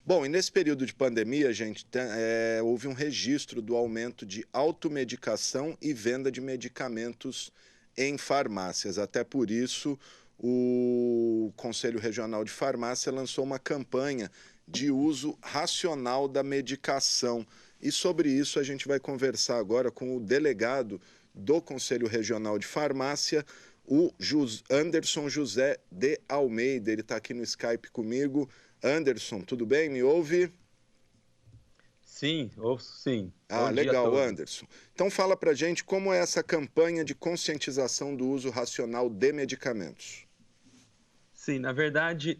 Bom, e nesse período de pandemia, gente, houve um registro do aumento de automedicação e venda de medicamentos em farmácias. Até por isso, o Conselho Regional de Farmácia lançou uma campanha de uso racional da medicação. E sobre isso a gente vai conversar agora com o delegado do Conselho Regional de Farmácia, o Anderson José de Almeida. Ele está aqui no Skype comigo. Anderson, tudo bem? Me ouve? Sim, ouço sim. Ah, Bom dia a legal, todos. Anderson. Então fala pra gente como é essa campanha de conscientização do uso racional de medicamentos. Sim, na verdade,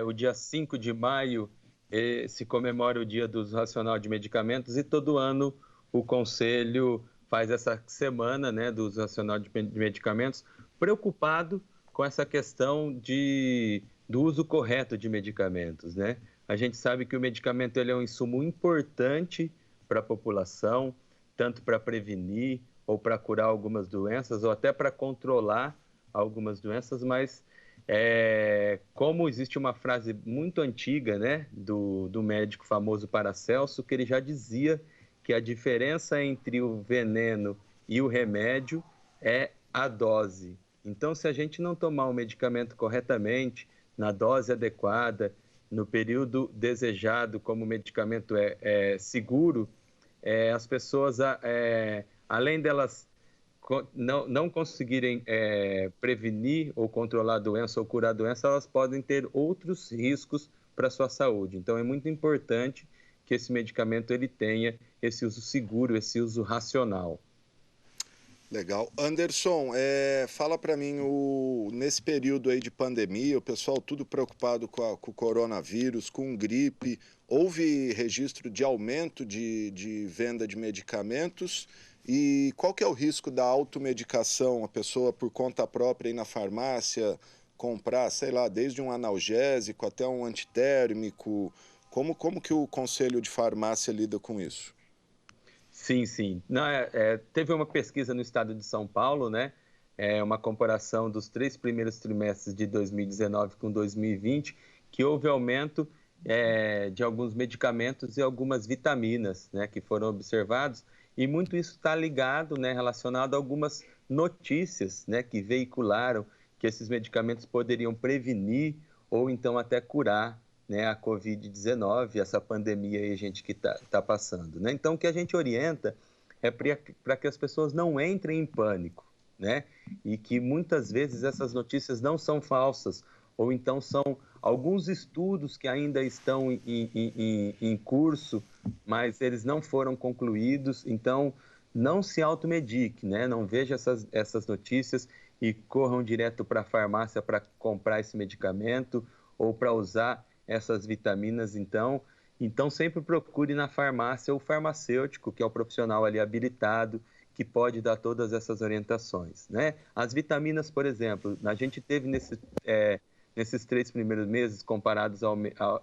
o dia 5 de maio se comemora o Dia do Uso Racional de Medicamentos e todo ano o Conselho faz essa semana, né, do uso racional de medicamentos, preocupado com essa questão do uso correto de medicamentos, né? A gente sabe que o medicamento ele é um insumo importante para a população, tanto para prevenir ou para curar algumas doenças ou até para controlar algumas doenças, mas como existe uma frase muito antiga, né, do médico famoso Paracelso, que ele já dizia que a diferença entre o veneno e o remédio é a dose. Então, se a gente não tomar o medicamento corretamente, na dose adequada, no período desejado, como o medicamento é seguro, as pessoas, além delas não conseguirem prevenir ou controlar a doença ou curar a doença, elas podem ter outros riscos para a sua saúde. Então, é muito importante que esse medicamento ele tenha esse uso seguro, esse uso racional. Legal. Anderson, fala para mim, nesse período aí de pandemia, o pessoal tudo preocupado com o coronavírus, com gripe, houve registro de aumento de venda de medicamentos e qual que é o risco da automedicação, a pessoa por conta própria ir na farmácia comprar, sei lá, desde um analgésico até um antitérmico, como que o Conselho de Farmácia lida com isso? Sim, sim. Não, teve uma pesquisa no estado de São Paulo, né? Uma comparação dos 3 primeiros trimestres de 2019 com 2020, que houve aumento de alguns medicamentos e algumas vitaminas, né, que foram observados, e muito isso está ligado, né, relacionado a algumas notícias, né, que veicularam que esses medicamentos poderiam prevenir ou então até curar, né, a Covid-19, essa pandemia aí, gente, que tá passando, né? Então, o que a gente orienta é para que as pessoas não entrem em pânico, né? E que muitas vezes essas notícias não são falsas, ou então são alguns estudos que ainda estão em curso, mas eles não foram concluídos, então não se automedique, né? Não veja essas notícias e corram direto para a farmácia para comprar esse medicamento ou para usar essas vitaminas, então sempre procure na farmácia o farmacêutico, que é o profissional ali habilitado, que pode dar todas essas orientações, né? As vitaminas, por exemplo, a gente teve nesses 3 primeiros meses, comparados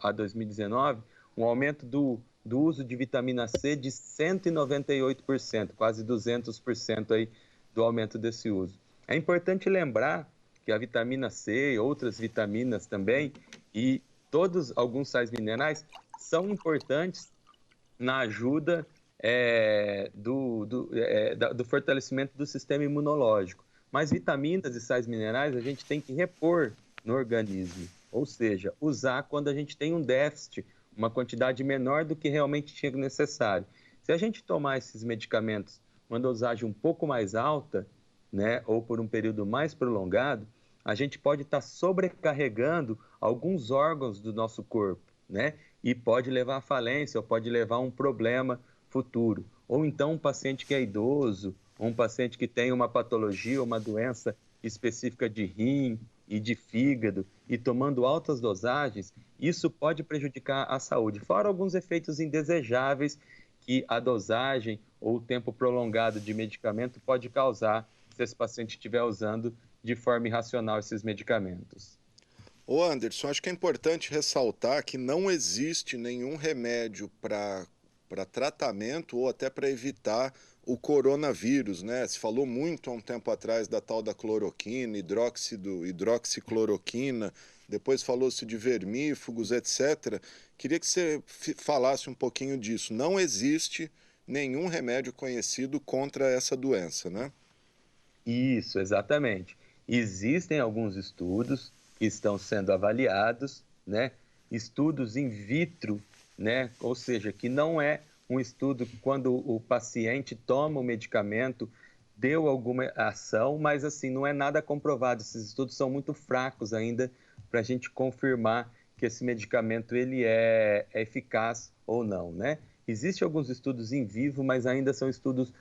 a 2019, um aumento do uso de vitamina C de 198%, quase 200% aí do aumento desse uso. É importante lembrar que a vitamina C e outras vitaminas também, e alguns sais minerais são importantes na ajuda do fortalecimento do sistema imunológico. Mas vitaminas e sais minerais a gente tem que repor no organismo, ou seja, usar quando a gente tem um déficit, uma quantidade menor do que realmente tinha necessário. Se a gente tomar esses medicamentos quando a dosagem um pouco mais alta, né, ou por um período mais prolongado, a gente pode estar sobrecarregando alguns órgãos do nosso corpo, né? E pode levar à falência ou pode levar a um problema futuro. Ou então um paciente que é idoso, ou um paciente que tem uma patologia, uma doença específica de rim e de fígado, e tomando altas dosagens, isso pode prejudicar a saúde. Fora alguns efeitos indesejáveis que a dosagem ou o tempo prolongado de medicamento pode causar se esse paciente estiver usando de forma irracional esses medicamentos. Ô Anderson, acho que é importante ressaltar que não existe nenhum remédio para tratamento ou até para evitar o coronavírus, né? Se falou muito há um tempo atrás da tal da cloroquina, hidroxicloroquina, depois falou-se de vermífugos, etc. Queria que você falasse um pouquinho disso. Não existe nenhum remédio conhecido contra essa doença, né? Isso, exatamente. Existem alguns estudos que estão sendo avaliados, né? Estudos in vitro, né? Ou seja, que não é um estudo que quando o paciente toma o medicamento deu alguma ação, mas assim, não é nada comprovado. Esses estudos são muito fracos ainda para a gente confirmar que esse medicamento ele é eficaz ou não, né? Existem alguns estudos em vivo, mas ainda são estudos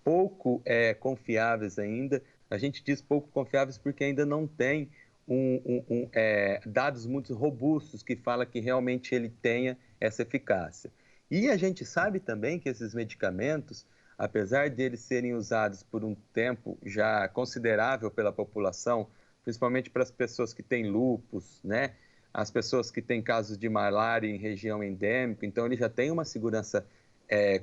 pouco confiáveis ainda. A gente diz pouco confiáveis porque ainda não tem dados muito robustos que fala que realmente ele tenha essa eficácia. E a gente sabe também que esses medicamentos, apesar de eles serem usados por um tempo já considerável pela população, principalmente para as pessoas que têm lúpus, né? As pessoas que têm casos de malária em região endêmica, então ele já tem uma segurança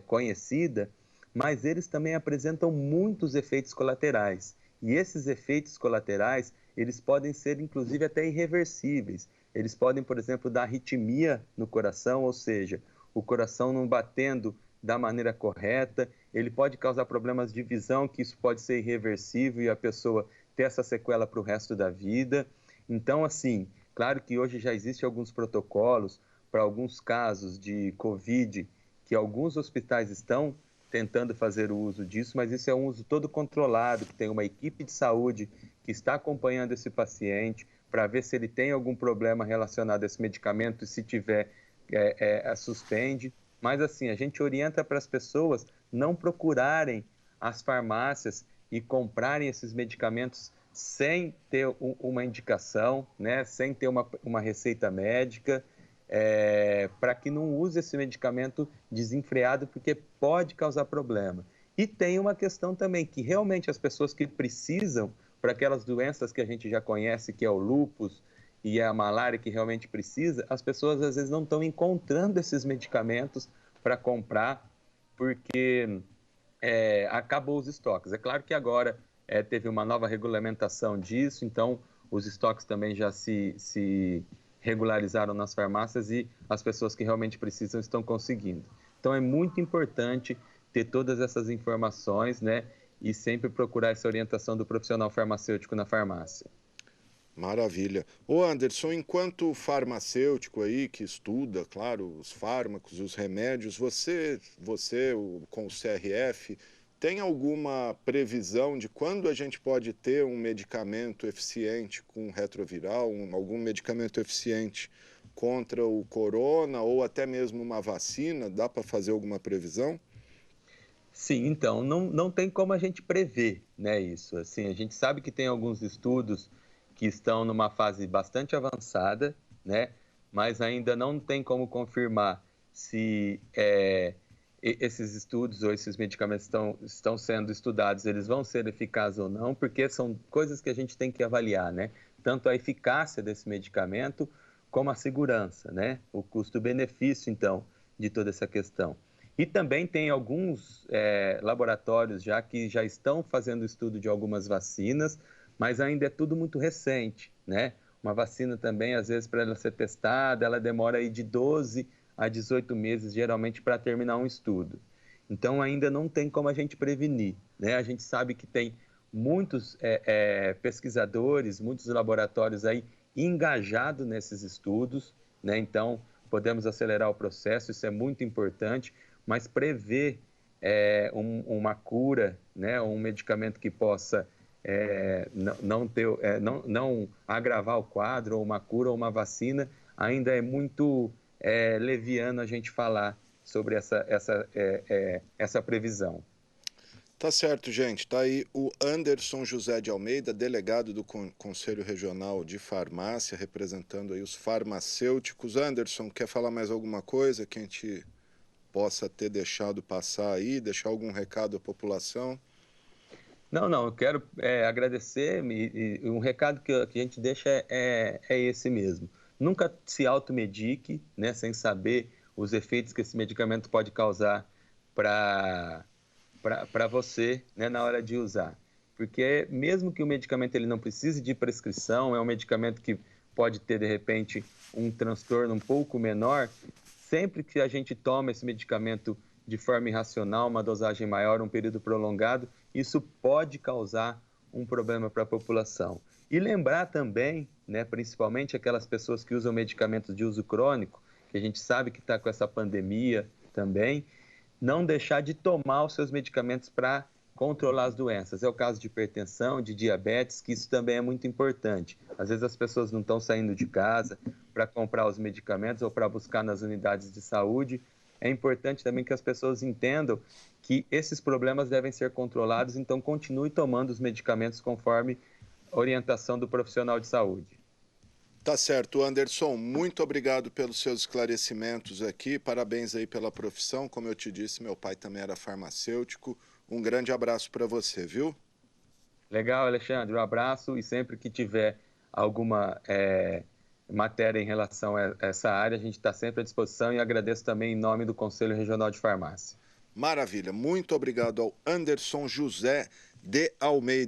conhecida, mas eles também apresentam muitos efeitos colaterais. E esses efeitos colaterais, eles podem ser inclusive até irreversíveis. Eles podem, por exemplo, dar arritmia no coração, ou seja, o coração não batendo da maneira correta, ele pode causar problemas de visão, que isso pode ser irreversível e a pessoa ter essa sequela para o resto da vida. Então, assim, claro que hoje já existem alguns protocolos para alguns casos de Covid, que alguns hospitais estão tentando fazer o uso disso, mas isso é um uso todo controlado, que tem uma equipe de saúde que está acompanhando esse paciente para ver se ele tem algum problema relacionado a esse medicamento e se tiver, suspende. Mas assim, a gente orienta para as pessoas não procurarem as farmácias e comprarem esses medicamentos sem ter uma indicação, né? Sem ter uma receita médica, para que não use esse medicamento desenfreado, porque pode causar problema. E tem uma questão também, que realmente as pessoas que precisam, para aquelas doenças que a gente já conhece, que é o lúpus e a malária que realmente precisa, as pessoas às vezes não estão encontrando esses medicamentos para comprar, porque acabou os estoques. É claro que agora teve uma nova regulamentação disso, então os estoques também já se regularizaram nas farmácias e as pessoas que realmente precisam estão conseguindo. Então é muito importante ter todas essas informações, né? E sempre procurar essa orientação do profissional farmacêutico na farmácia. Maravilha. Ô Anderson, enquanto farmacêutico aí que estuda, claro, os fármacos, os remédios, com o CRF, tem alguma previsão de quando a gente pode ter um medicamento eficiente com retroviral, algum medicamento eficiente contra o corona ou até mesmo uma vacina? Dá para fazer alguma previsão? Sim, então, não tem como a gente prever, né, isso. Assim, a gente sabe que tem alguns estudos que estão numa fase bastante avançada, né, mas ainda não tem como confirmar se esses estudos ou esses medicamentos estão sendo estudados, eles vão ser eficazes ou não, porque são coisas que a gente tem que avaliar, né? Tanto a eficácia desse medicamento como a segurança, né? O custo-benefício, então, de toda essa questão. E também tem alguns laboratórios já que já estão fazendo estudo de algumas vacinas, mas ainda é tudo muito recente, né? Uma vacina também, às vezes, para ela ser testada, ela demora aí de 12 a 18 meses, geralmente, para terminar um estudo. Então, ainda não tem como a gente prevenir, né? A gente sabe que tem muitos pesquisadores, muitos laboratórios aí engajados nesses estudos, né? Então, podemos acelerar o processo, isso é muito importante, mas prever uma cura, né, um medicamento que possa não agravar o quadro, ou uma cura, ou uma vacina, ainda é muito leviano a gente falar sobre essa previsão. Tá certo, gente. Tá aí o Anderson José de Almeida, delegado do Conselho Regional de Farmácia, representando aí os farmacêuticos. Anderson, quer falar mais alguma coisa que a gente possa ter deixado passar aí, deixar algum recado à população? Não, eu quero agradecer e um recado que a gente deixa é esse mesmo. Nunca se automedique, né, sem saber os efeitos que esse medicamento pode causar para você, né, na hora de usar. Porque mesmo que o medicamento ele não precise de prescrição, é um medicamento que pode ter, de repente, um transtorno um pouco menor, sempre que a gente toma esse medicamento de forma irracional, uma dosagem maior, um período prolongado, isso pode causar um problema para a população. E lembrar também, né, principalmente aquelas pessoas que usam medicamentos de uso crônico, que a gente sabe que está com essa pandemia também, não deixar de tomar os seus medicamentos para controlar as doenças. É o caso de hipertensão, de diabetes, que isso também é muito importante. Às vezes as pessoas não estão saindo de casa para comprar os medicamentos ou para buscar nas unidades de saúde. É importante também que as pessoas entendam que esses problemas devem ser controlados, então continue tomando os medicamentos conforme orientação do profissional de saúde. Tá certo, Anderson, muito obrigado pelos seus esclarecimentos aqui, parabéns aí pela profissão, como eu te disse, meu pai também era farmacêutico, um grande abraço para você, viu? Legal, Alexandre, um abraço e sempre que tiver alguma matéria em relação a essa área, a gente está sempre à disposição e agradeço também em nome do Conselho Regional de Farmácia. Maravilha, muito obrigado ao Anderson José de Almeida.